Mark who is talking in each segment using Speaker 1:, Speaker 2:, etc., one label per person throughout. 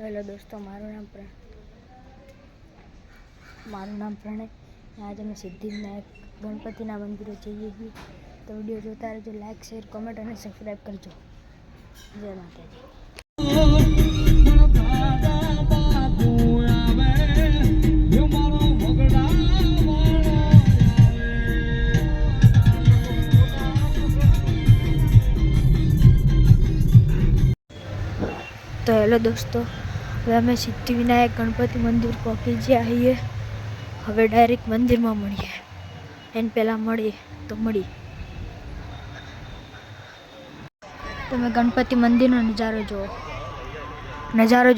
Speaker 1: Hello દોસ્તો, મારું નામ પ્રણય. આજે અમે સિદ્ધિવિનાયક ગણપતિના મંદિરે જઈએ છીએ. તો વિડીયો જોતા રહેજો. લાઈક, શેર, કોમેન્ટ અને સબસ્ક્રાઈબ કરજો. જય માતાજી. તો હેલો દોસ્તો, હવે અમે સિદ્ધિવિનાયક ગણપતિ મંદિર પહોંચી ગયા છીએ. હવે ડાયરેક્ટ મંદિરમાં મળીએ. એને પહેલાં મળીએ તો તમે ગણપતિ મંદિરનો નજારો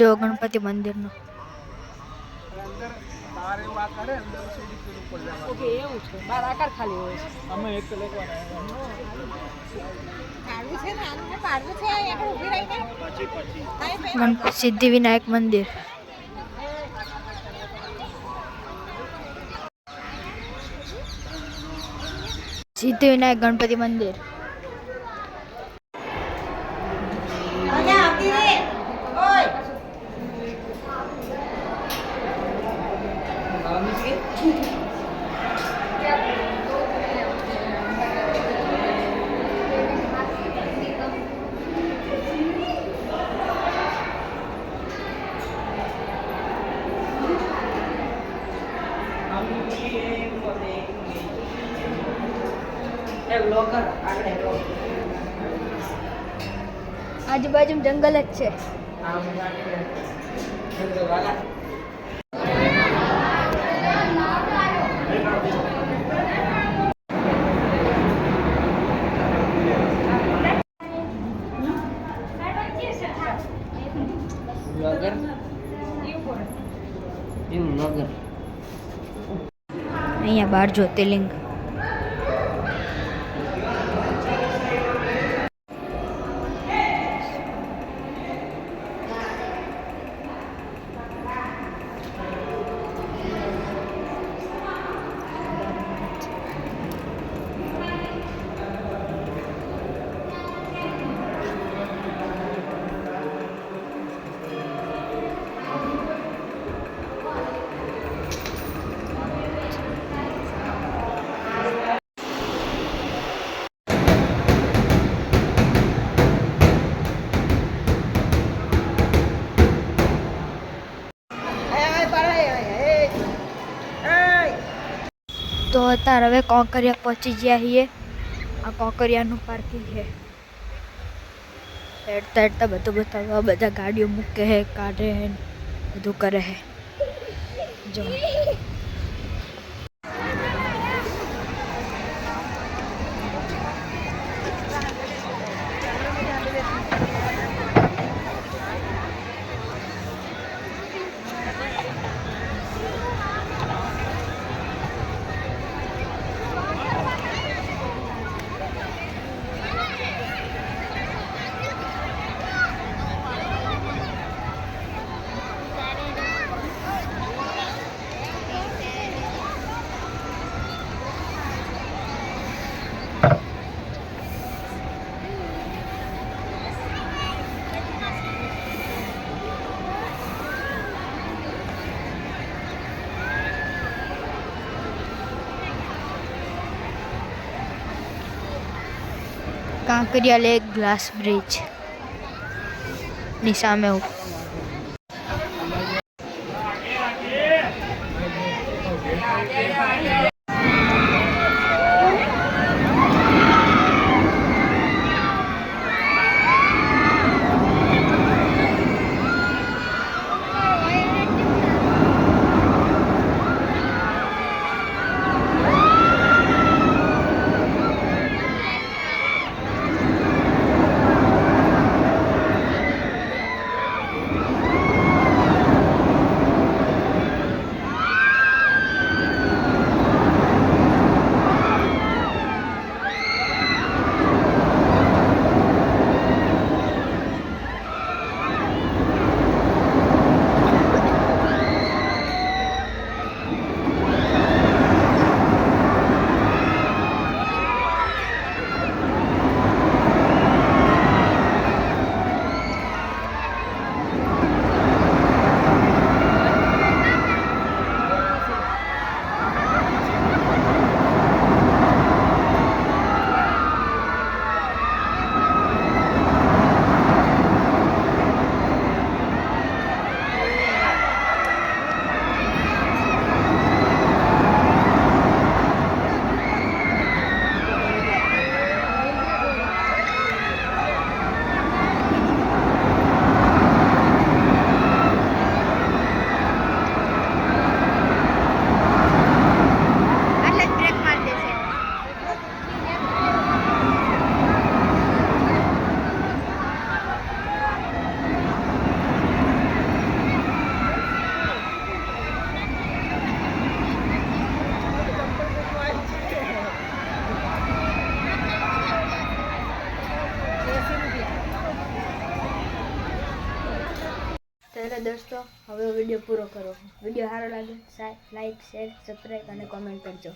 Speaker 1: જુઓ. ગણપતિ મંદિરનો. સિદ્ધિવિનાયક મંદિર. સિદ્ધિવિનાયક ગણપતિ મંદિર. આજુબાજુ જંગલ જ છે. અહીંયા 12 જ્યોતિર્લિંગ. તો અત્યારે હવે કોંકરિયા પહોંચી ગયા છીએ. આ કોંકરિયાનું પાર્કિંગ છે. હેડતા બધું બતાવવા. બધા ગાડીઓ મૂકે છે, કાઢે છે, બધું કરે છે. જો કાંકરિયા લેક ગ્લાસ બ્રિજ ની સામે ચાલો દોસ્તો, હવે વિડીયો પૂરો કરો. વિડીયો સારો લાગે લાઈક, શેર, સબસ્ક્રાઈબ અને કોમેન્ટ કરજો.